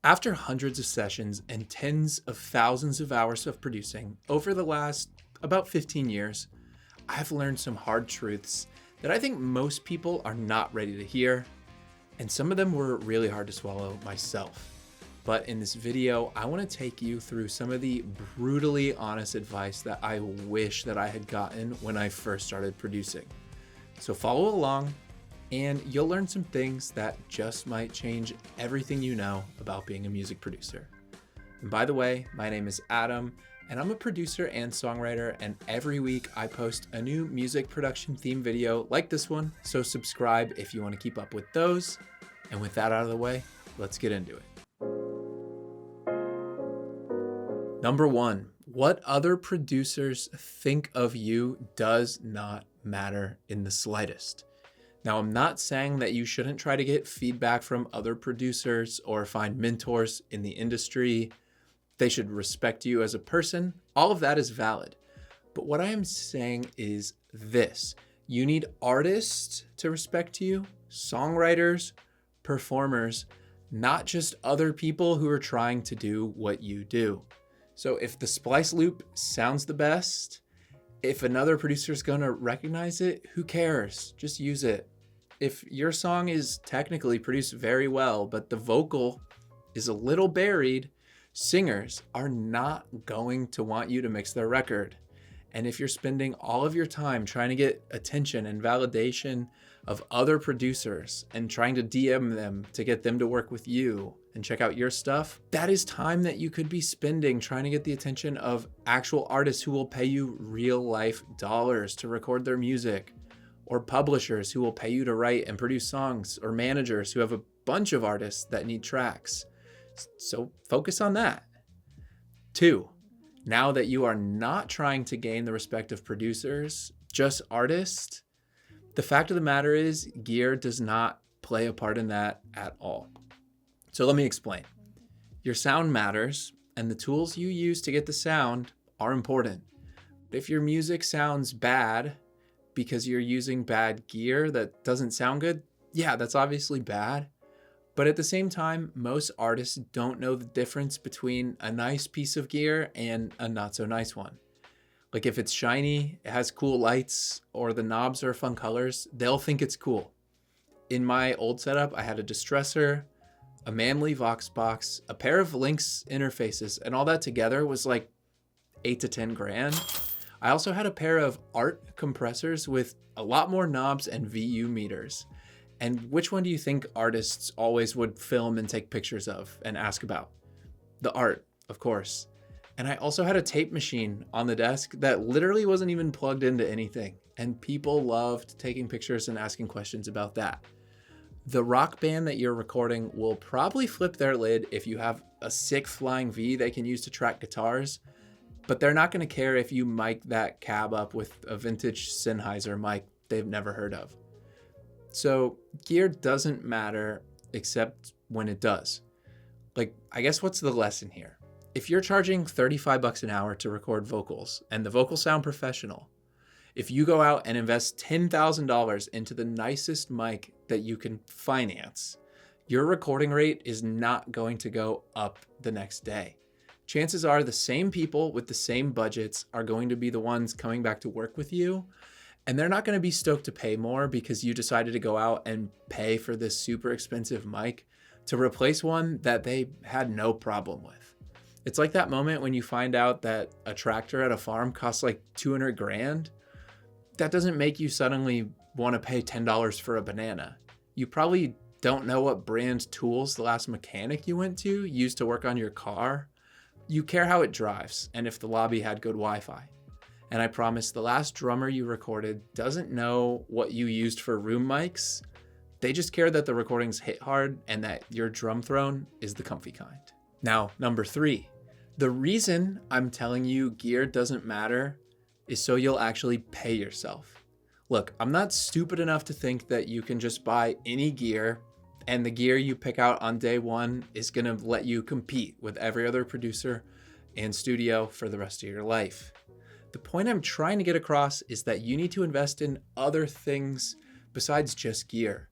After hundreds of sessions and tens of thousands of hours of producing over the last about 15 years, I've learned some hard truths that I think most people are not ready to hear, and some of them were really hard to swallow myself. But in this video, I want to take you through some of the brutally honest advice that I wish that I had gotten when I first started producing. So follow along, and you'll learn some things that just might change everything you know about being a music producer. And by the way, my name is Adam, and I'm a producer and songwriter, and every week I post a new music production theme video like this one, so subscribe if you want to keep up with those. And with that out of the way, let's get into it. Number one, what other producers think of you does not matter in the slightest. Now, I'm not saying that you shouldn't try to get feedback from other producers or find mentors in the industry. They should respect you as a person. All of that is valid. But what I am saying is this: you need artists to respect you, songwriters, performers, not just other people who are trying to do what you do. So if the splice loop sounds the best, if another producer is going to recognize it, who cares? Just use it. If your song is technically produced very well, but the vocal is a little buried, singers are not going to want you to mix their record. And if you're spending all of your time trying to get attention and validation of other producers and trying to DM them to get them to work with you and check out your stuff, that is time that you could be spending trying to get the attention of actual artists who will pay you real life dollars to record their music, or publishers who will pay you to write and produce songs, or managers who have a bunch of artists that need tracks. So focus on that. 2, now that you are not trying to gain the respect of producers, just artists, the fact of the matter is gear does not play a part in that at all. So let me explain. Your sound matters, and the tools you use to get the sound are important. But if your music sounds bad because you're using bad gear that doesn't sound good, yeah, that's obviously bad. But at the same time, most artists don't know the difference between a nice piece of gear and a not so nice one. Like if it's shiny, it has cool lights, or the knobs are fun colors, they'll think it's cool. In my old setup, I had a distressor, a Manley Vox box, a pair of Lynx interfaces, and all that together was like 8 to 10 grand. I also had a pair of Art compressors with a lot more knobs and VU meters. And which one do you think artists always would film and take pictures of and ask about? The Art, of course. And I also had a tape machine on the desk that literally wasn't even plugged into anything. And people loved taking pictures and asking questions about that. The rock band that you're recording will probably flip their lid if you have a sick flying V they can use to track guitars, but they're not going to care if you mic that cab up with a vintage Sennheiser mic they've never heard of. So gear doesn't matter except when it does. Like, I guess what's the lesson here? If you're charging $35 an hour to record vocals and the vocals sound professional, if you go out and invest $10,000 into the nicest mic that you can finance, your recording rate is not going to go up the next day. Chances are the same people with the same budgets are going to be the ones coming back to work with you, and they're not going to be stoked to pay more because you decided to go out and pay for this super expensive mic to replace one that they had no problem with. It's like that moment when you find out that a tractor at a farm costs like 200 grand. That doesn't make you suddenly want to pay $10 for a banana. You probably don't know what brand tools the last mechanic you went to used to work on your car. You care how it drives and if the lobby had good Wi-Fi. And I promise the last drummer you recorded doesn't know what you used for room mics. They just care that the recordings hit hard and that your drum throne is the comfy kind. Now, number 3, the reason I'm telling you gear doesn't matter is so you'll actually pay yourself. Look, I'm not stupid enough to think that you can just buy any gear and the gear you pick out on day one is going to let you compete with every other producer and studio for the rest of your life. The point I'm trying to get across is that you need to invest in other things besides just gear.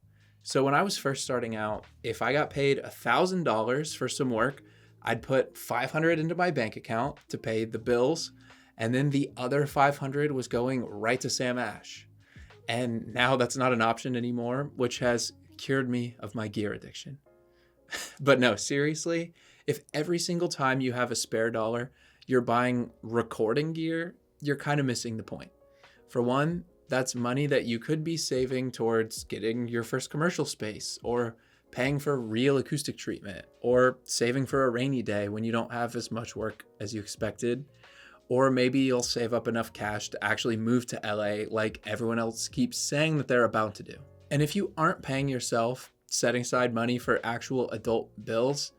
So when I was first starting out, if I got paid $1,000 for some work, I'd put 500 into my bank account to pay the bills, and then the other 500 was going right to Sam Ash. And now that's not an option anymore, which has cured me of my gear addiction. But no, seriously, if every single time you have a spare dollar, you're buying recording gear, you're kind of missing the point. For one, that's money that you could be saving towards getting your first commercial space, or paying for real acoustic treatment, or saving for a rainy day when you don't have as much work as you expected. Or maybe you'll save up enough cash to actually move to LA like everyone else keeps saying that they're about to do. And if you aren't paying yourself, setting aside money for actual adult bills,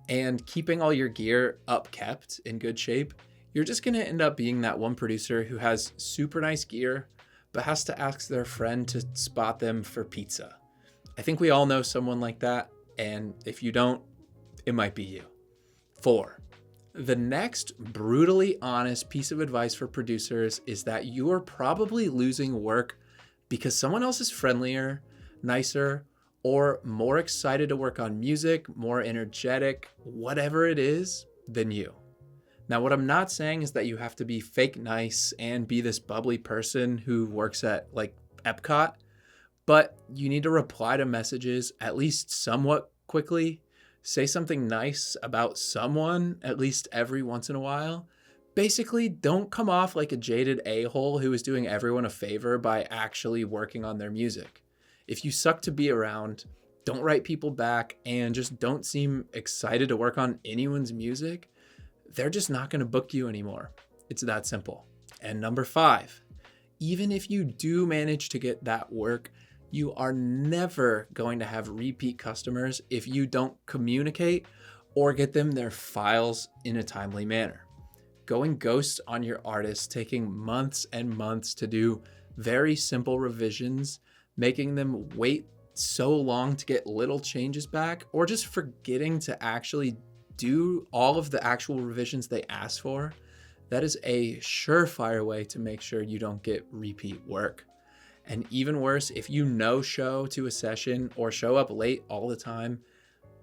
and keeping all your gear upkept in good shape, you're just going to end up being that one producer who has super nice gear, but has to ask their friend to spot them for pizza. I think we all know someone like that, and if you don't, it might be you. 4. The next brutally honest piece of advice for producers is that you are probably losing work because someone else is friendlier, nicer, or more excited to work on music, more energetic, whatever it is, than you. Now, what I'm not saying is that you have to be fake nice and be this bubbly person who works at like Epcot, but you need to reply to messages at least somewhat quickly, say something nice about someone at least every once in a while. Basically, don't come off like a jaded a-hole who is doing everyone a favor by actually working on their music. If you suck to be around, don't write people back, and just don't seem excited to work on anyone's music, they're just not going to book you anymore. It's that simple. And number 5, even if you do manage to get that work, you are never going to have repeat customers if you don't communicate or get them their files in a timely manner. Going ghost on your artists, taking months and months to do very simple revisions, making them wait so long to get little changes back, or just forgetting to actually do all of the actual revisions they asked for, that is a surefire way to make sure you don't get repeat work. And even worse, if you no-show to a session or show up late all the time,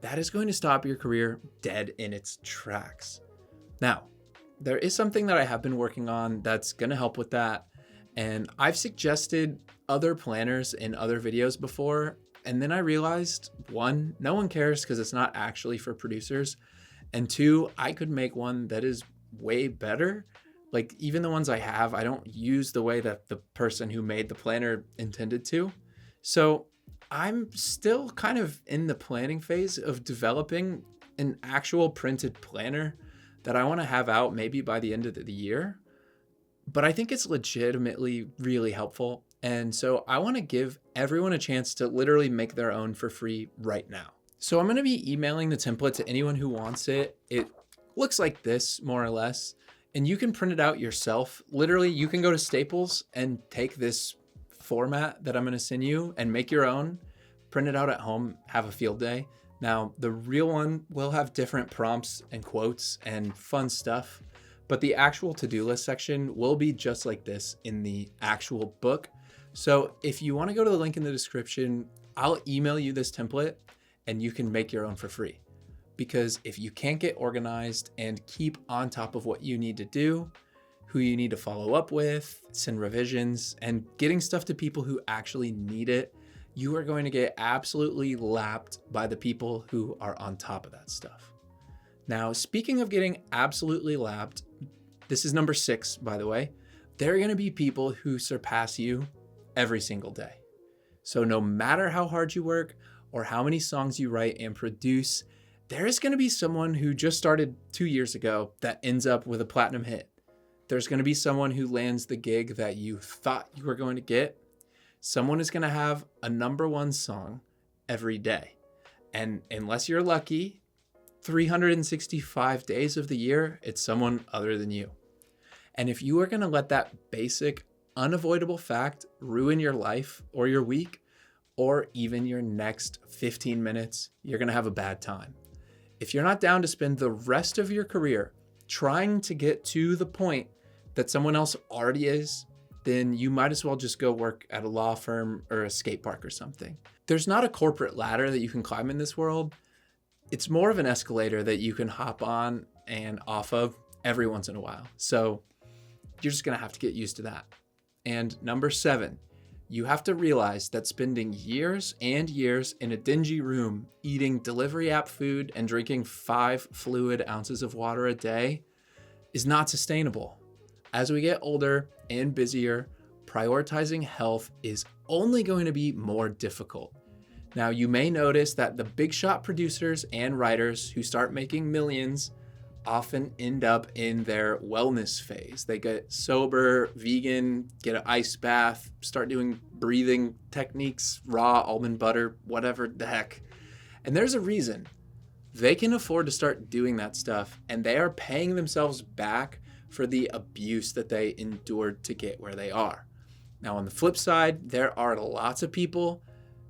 that is going to stop your career dead in its tracks. Now, there is something that I have been working on that's going to help with that. And I've suggested other planners in other videos before. And then I realized, 1, no one cares because it's not actually for producers. And 2, I could make one that is way better. Like, even the ones I have, I don't use the way that the person who made the planner intended to. So I'm still kind of in the planning phase of developing an actual printed planner that I want to have out maybe by the end of the year. But I think it's legitimately really helpful. And so I want to give everyone a chance to literally make their own for free right now. So I'm going to be emailing the template to anyone who wants it. It looks like this, more or less. And you can print it out yourself. Literally, you can go to Staples and take this format that I'm going to send you and make your own, print it out at home, have a field day. Now, the real one will have different prompts and quotes and fun stuff, but the actual to-do list section will be just like this in the actual book. So if you want to go to the link in the description, I'll email you this template and you can make your own for free. Because if you can't get organized and keep on top of what you need to do, who you need to follow up with, send revisions, and getting stuff to people who actually need it, you are going to get absolutely lapped by the people who are on top of that stuff. Now, speaking of getting absolutely lapped, this is number 6, by the way, there are going to be people who surpass you every single day. So no matter how hard you work or how many songs you write and produce, there is going to be someone who just started 2 years ago that ends up with a platinum hit. There's going to be someone who lands the gig that you thought you were going to get. Someone is going to have a number 1 song every day. And unless you're lucky, 365 days of the year, it's someone other than you. And if you are going to let that basic, unavoidable fact ruin your life or your week, or even your next 15 minutes, you're going to have a bad time. If you're not down to spend the rest of your career trying to get to the point that someone else already is, then you might as well just go work at a law firm or a skate park or something. There's not a corporate ladder that you can climb in this world. It's more of an escalator that you can hop on and off of every once in a while. So you're just gonna have to get used to that. And number 7, you have to realize that spending years and years in a dingy room eating delivery app food and drinking 5 fluid ounces of water a day is not sustainable. As we get older and busier, prioritizing health is only going to be more difficult. Now, you may notice that the big shot producers and writers who start making millions often end up in their wellness phase. They get sober, vegan, get an ice bath, start doing breathing techniques, raw almond butter, whatever the heck. And there's a reason. They can afford to start doing that stuff, and they are paying themselves back for the abuse that they endured to get where they are. Now, on the flip side, there are lots of people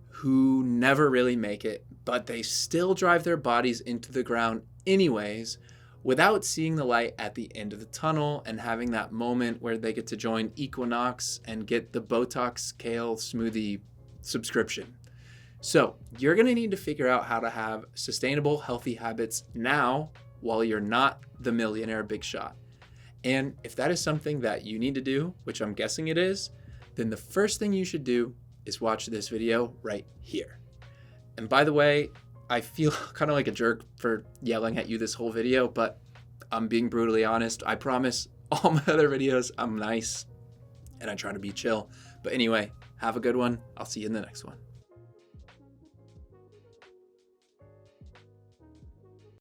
who never really make it, but they still drive their bodies into the ground anyways, without seeing the light at the end of the tunnel and having that moment where they get to join Equinox and get the Botox Kale Smoothie subscription. So you're gonna need to figure out how to have sustainable, healthy habits now while you're not the millionaire big shot. And if that is something that you need to do, which I'm guessing it is, then the first thing you should do is watch this video right here. And by the way, I feel kind of like a jerk for yelling at you this whole video, but I'm being brutally honest. I promise all my other videos, I'm nice and I try to be chill. But anyway, have a good one. I'll see you in the next one.